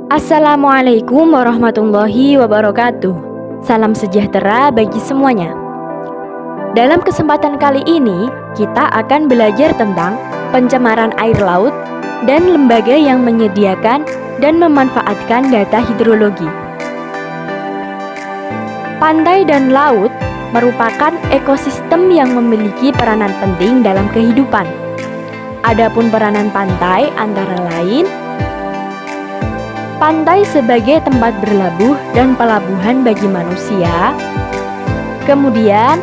Assalamualaikum warahmatullahi wabarakatuh. Salam sejahtera bagi semuanya. Dalam kesempatan kali ini, kita akan belajar tentang pencemaran air laut dan lembaga yang menyediakan dan memanfaatkan data hidrologi. Pantai dan laut merupakan ekosistem yang memiliki peranan penting dalam kehidupan. Adapun peranan pantai antara lain pantai sebagai tempat berlabuh dan pelabuhan bagi manusia. Kemudian,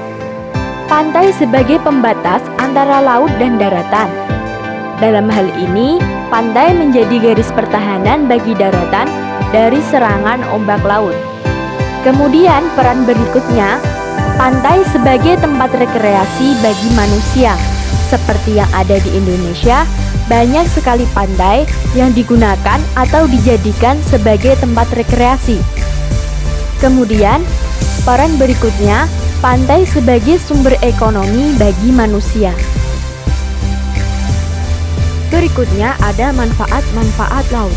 pantai sebagai pembatas antara laut dan daratan. Dalam hal ini, pantai menjadi garis pertahanan bagi daratan dari serangan ombak laut. Kemudian, peran berikutnya, pantai sebagai tempat rekreasi bagi manusia. Seperti yang ada di Indonesia, banyak sekali pantai yang digunakan atau dijadikan sebagai tempat rekreasi. Kemudian, peran berikutnya, pantai sebagai sumber ekonomi bagi manusia. Berikutnya ada manfaat-manfaat laut.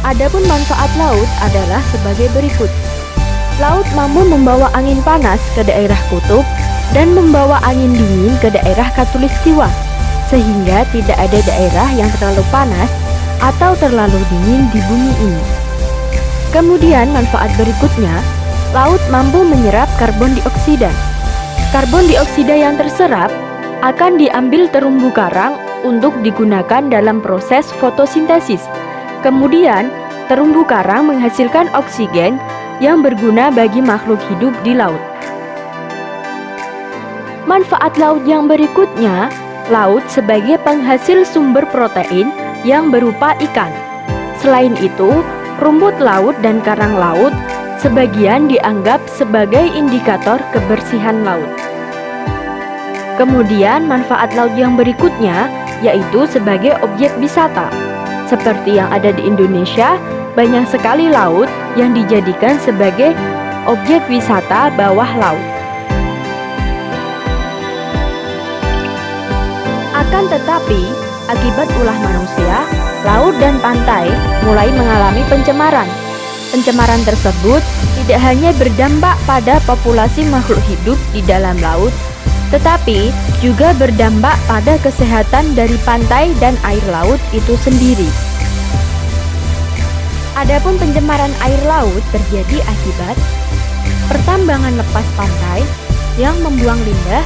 Adapun manfaat laut adalah sebagai berikut. Laut mampu membawa angin panas ke daerah kutub dan membawa angin dingin ke daerah khatulistiwa, sehingga tidak ada daerah yang terlalu panas atau terlalu dingin di bumi ini. Kemudian manfaat berikutnya, laut mampu menyerap karbon dioksida. Karbon dioksida yang terserap akan diambil terumbu karang untuk digunakan dalam proses fotosintesis. Kemudian, terumbu karang menghasilkan oksigen yang berguna bagi makhluk hidup di laut. Manfaat laut yang berikutnya, laut sebagai penghasil sumber protein yang berupa ikan. Selain itu, rumput laut dan karang laut sebagian dianggap sebagai indikator kebersihan laut. Kemudian manfaat laut yang berikutnya yaitu sebagai objek wisata. Seperti yang ada di Indonesia, banyak sekali laut yang dijadikan sebagai objek wisata bawah laut. Akan tetapi, akibat ulah manusia, laut dan pantai mulai mengalami pencemaran. Pencemaran tersebut tidak hanya berdampak pada populasi makhluk hidup di dalam laut, tetapi juga berdampak pada kesehatan dari pantai dan air laut itu sendiri. Adapun pencemaran air laut terjadi akibat pertambangan lepas pantai yang membuang limbah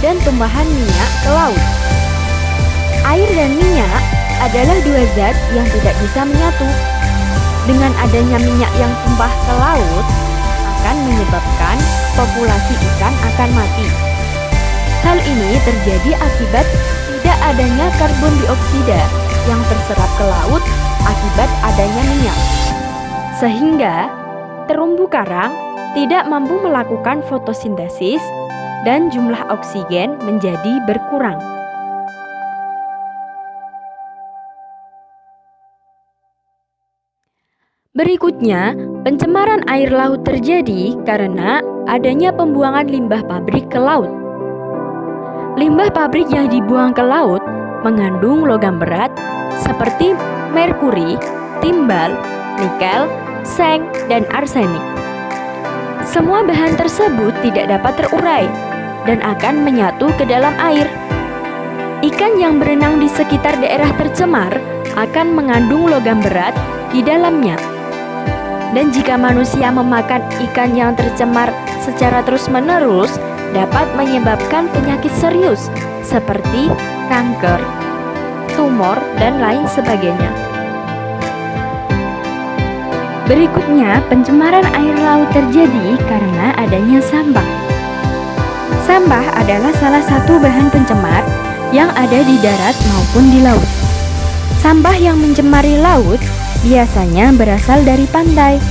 dan tumpahan minyak ke laut. Air dan minyak adalah dua zat yang tidak bisa menyatu. Dengan adanya minyak yang tumpah ke laut, akan menyebabkan populasi ikan akan mati. Hal ini terjadi akibat tidak adanya karbon dioksida yang terserap ke laut akibat adanya minyak. Sehingga, terumbu karang tidak mampu melakukan fotosintesis dan jumlah oksigen menjadi berkurang. Berikutnya, pencemaran air laut terjadi karena adanya pembuangan limbah pabrik ke laut. Limbah pabrik yang dibuang ke laut mengandung logam berat seperti merkuri, timbal, nikel, seng, dan arsenik. Semua bahan tersebut tidak dapat terurai dan akan menyatu ke dalam air. Ikan yang berenang di sekitar daerah tercemar akan mengandung logam berat di dalamnya. Dan jika manusia memakan ikan yang tercemar secara terus-menerus, dapat menyebabkan penyakit serius seperti kanker, tumor, dan lain sebagainya. Berikutnya, pencemaran air laut terjadi karena adanya sampah. Sampah adalah salah satu bahan pencemar yang ada di darat maupun di laut. Sampah yang mencemari laut biasanya berasal dari pantai.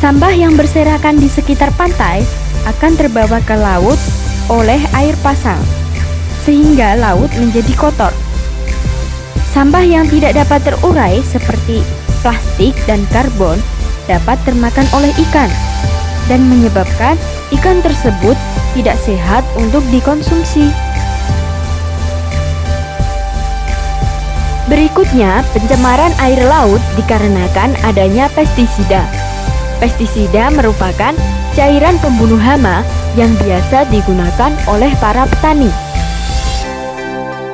Sampah yang berserakan di sekitar pantai akan terbawa ke laut oleh air pasang, sehingga laut menjadi kotor. Sampah yang tidak dapat terurai seperti plastik dan karbon dapat termakan oleh ikan dan menyebabkan ikan tersebut tidak sehat untuk dikonsumsi. Berikutnya, pencemaran air laut dikarenakan adanya pestisida. Pestisida merupakan cairan pembunuh hama yang biasa digunakan oleh para petani.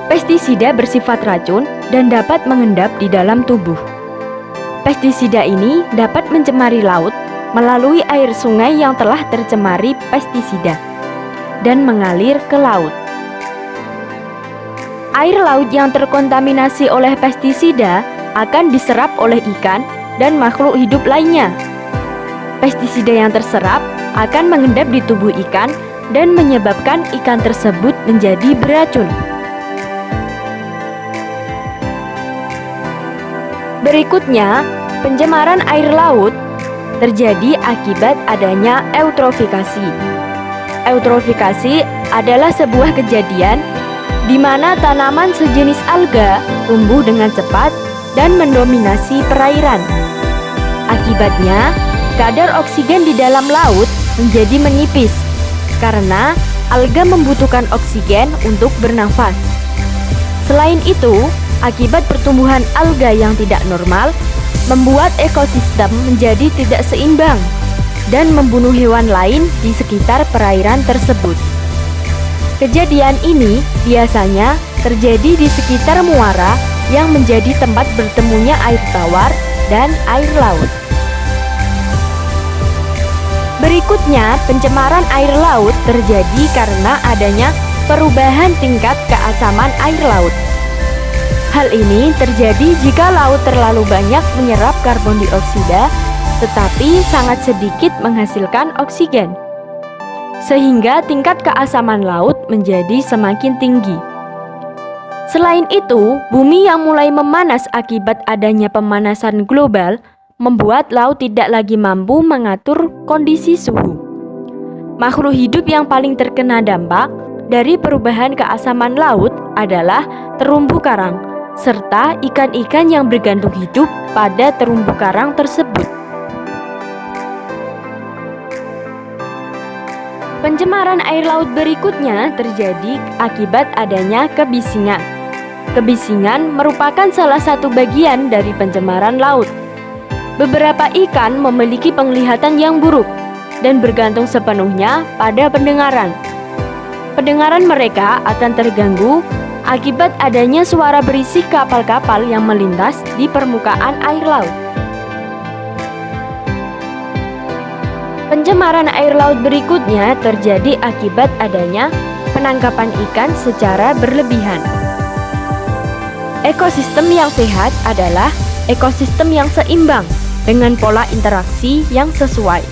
Pestisida bersifat racun dan dapat mengendap di dalam tubuh. Pestisida ini dapat mencemari laut melalui air sungai yang telah tercemari pestisida dan mengalir ke laut. Air laut yang terkontaminasi oleh pestisida akan diserap oleh ikan dan makhluk hidup lainnya. Pestisida yang terserap akan mengendap di tubuh ikan dan menyebabkan ikan tersebut menjadi beracun. Berikutnya, pencemaran air laut terjadi akibat adanya eutrofikasi. Eutrofikasi adalah sebuah kejadian di mana tanaman sejenis alga tumbuh dengan cepat dan mendominasi perairan. Akibatnya, kadar oksigen di dalam laut menjadi menipis karena alga membutuhkan oksigen untuk bernafas. Selain itu, akibat pertumbuhan alga yang tidak normal membuat ekosistem menjadi tidak seimbang dan membunuh hewan lain di sekitar perairan tersebut. Kejadian ini biasanya terjadi di sekitar muara yang menjadi tempat bertemunya air tawar dan air laut. Berikutnya, pencemaran air laut terjadi karena adanya perubahan tingkat keasaman air laut. Hal ini terjadi jika laut terlalu banyak menyerap karbon dioksida, tetapi sangat sedikit menghasilkan oksigen, sehingga tingkat keasaman laut menjadi semakin tinggi. Selain itu, bumi yang mulai memanas akibat adanya pemanasan global membuat laut tidak lagi mampu mengatur kondisi suhu. Makhluk hidup yang paling terkena dampak dari perubahan keasaman laut adalah terumbu karang, serta ikan-ikan yang bergantung hidup pada terumbu karang tersebut. Pencemaran air laut berikutnya terjadi akibat adanya kebisingan. Kebisingan merupakan salah satu bagian dari pencemaran laut. Beberapa ikan memiliki penglihatan yang buruk dan bergantung sepenuhnya pada pendengaran. Pendengaran mereka akan terganggu akibat adanya suara berisik kapal-kapal yang melintas di permukaan air laut. Pencemaran air laut berikutnya terjadi akibat adanya penangkapan ikan secara berlebihan. Ekosistem yang sehat adalah ekosistem yang seimbang dengan pola interaksi yang sesuai.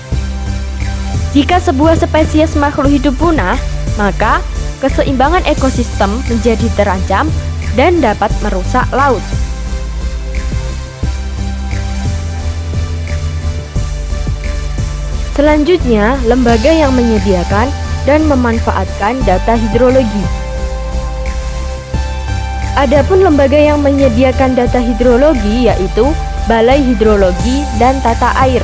Jika sebuah spesies makhluk hidup punah, maka keseimbangan ekosistem menjadi terancam dan dapat merusak laut. Selanjutnya, lembaga yang menyediakan dan memanfaatkan data hidrologi. Adapun lembaga yang menyediakan data hidrologi yaitu Balai Hidrologi dan Tata Air.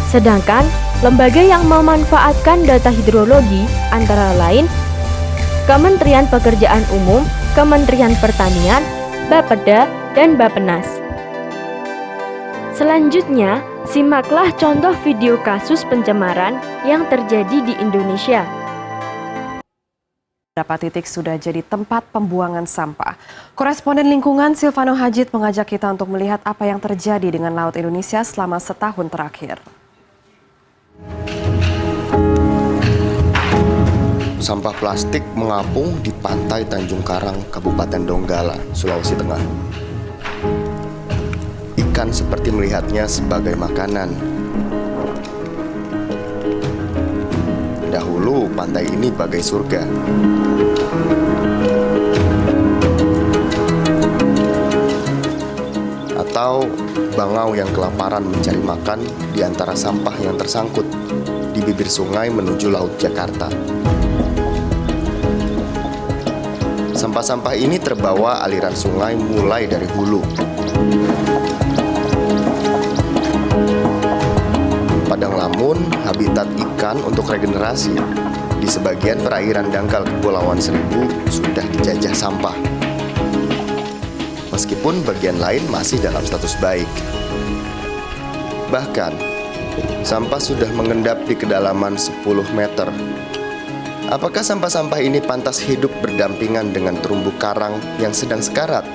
Sedangkan lembaga yang memanfaatkan data hidrologi antara lain Kementerian Pekerjaan Umum, Kementerian Pertanian, Bapeda, dan Bappenas. Selanjutnya, simaklah contoh video kasus pencemaran yang terjadi di Indonesia. Beberapa titik sudah jadi tempat pembuangan sampah. Koresponden lingkungan Silvano Hajid mengajak kita untuk melihat apa yang terjadi dengan Laut Indonesia selama setahun terakhir. Sampah plastik mengapung di pantai Tanjung Karang, Kabupaten Donggala, Sulawesi Tengah. Ikan seperti melihatnya sebagai makanan. Dahulu pantai ini bagai surga. Atau bangau yang kelaparan mencari makan di antara sampah yang tersangkut di bibir sungai menuju Laut Jakarta. Sampah-sampah ini terbawa aliran sungai mulai dari hulu. Padang Lamun, habitat ikan untuk regenerasi. Di sebagian perairan dangkal Kepulauan Seribu sudah dijajah sampah. meskipun bagian lain masih dalam status baik. Bahkan, sampah sudah mengendap di kedalaman 10 meter. Apakah sampah-sampah ini pantas hidup berdampingan dengan terumbu karang yang sedang sekarat?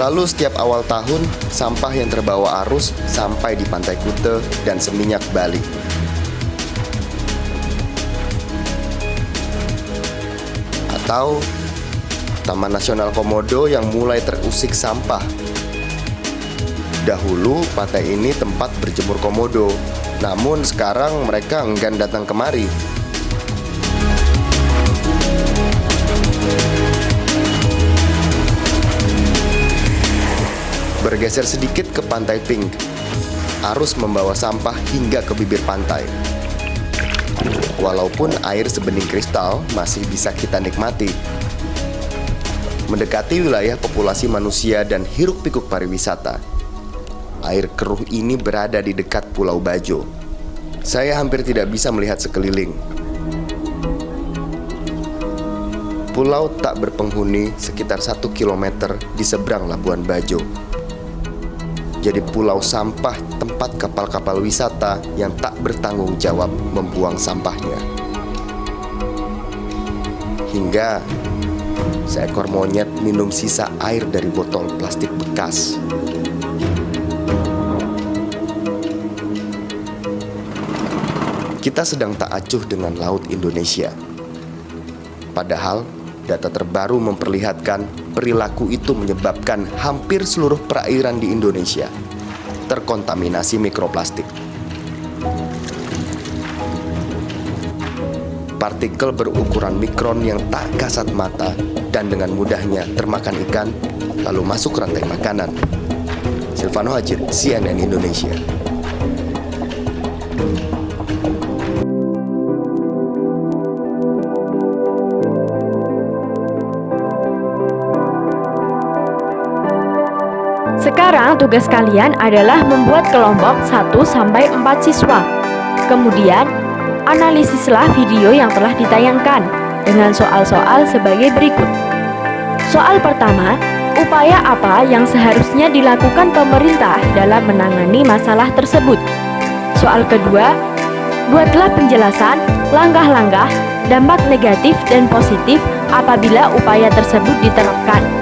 Lalu setiap awal tahun, sampah yang terbawa arus sampai di Pantai Kute dan Seminyak, Bali. Atau Taman Nasional Komodo yang mulai terusik sampah. Dahulu pantai ini tempat berjemur komodo, namun sekarang mereka enggan datang kemari. Bergeser sedikit ke Pantai Pink, arus membawa sampah hingga ke bibir pantai. Walaupun air sebening kristal masih bisa kita nikmati. Mendekati wilayah populasi manusia dan hiruk-pikuk pariwisata. Air keruh ini berada di dekat Pulau Bajo. Saya hampir tidak bisa melihat sekeliling. Pulau tak berpenghuni sekitar 1 km di seberang Labuan Bajo. Jadi pulau sampah tempat kapal-kapal wisata yang tak bertanggung jawab membuang sampahnya. Hingga seekor monyet minum sisa air dari botol plastik bekas. Kita sedang tak acuh dengan laut Indonesia. Padahal data terbaru memperlihatkan perilaku itu menyebabkan hampir seluruh perairan di Indonesia terkontaminasi mikroplastik. Partikel berukuran mikron yang tak kasat mata dan dengan mudahnya termakan ikan lalu masuk rantai makanan. Silvano Hajid, CNN Indonesia. Sekarang tugas kalian adalah membuat kelompok 1-4 siswa. Kemudian, analisislah video yang telah ditayangkan dengan soal-soal sebagai berikut. Soal pertama, upaya apa yang seharusnya dilakukan pemerintah dalam menangani masalah tersebut? Soal kedua, buatlah penjelasan, langkah-langkah, dampak negatif dan positif apabila upaya tersebut diterapkan.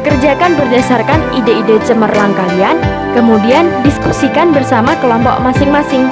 Kerjakan berdasarkan ide-ide cemerlang kalian, kemudian diskusikan bersama kelompok masing-masing.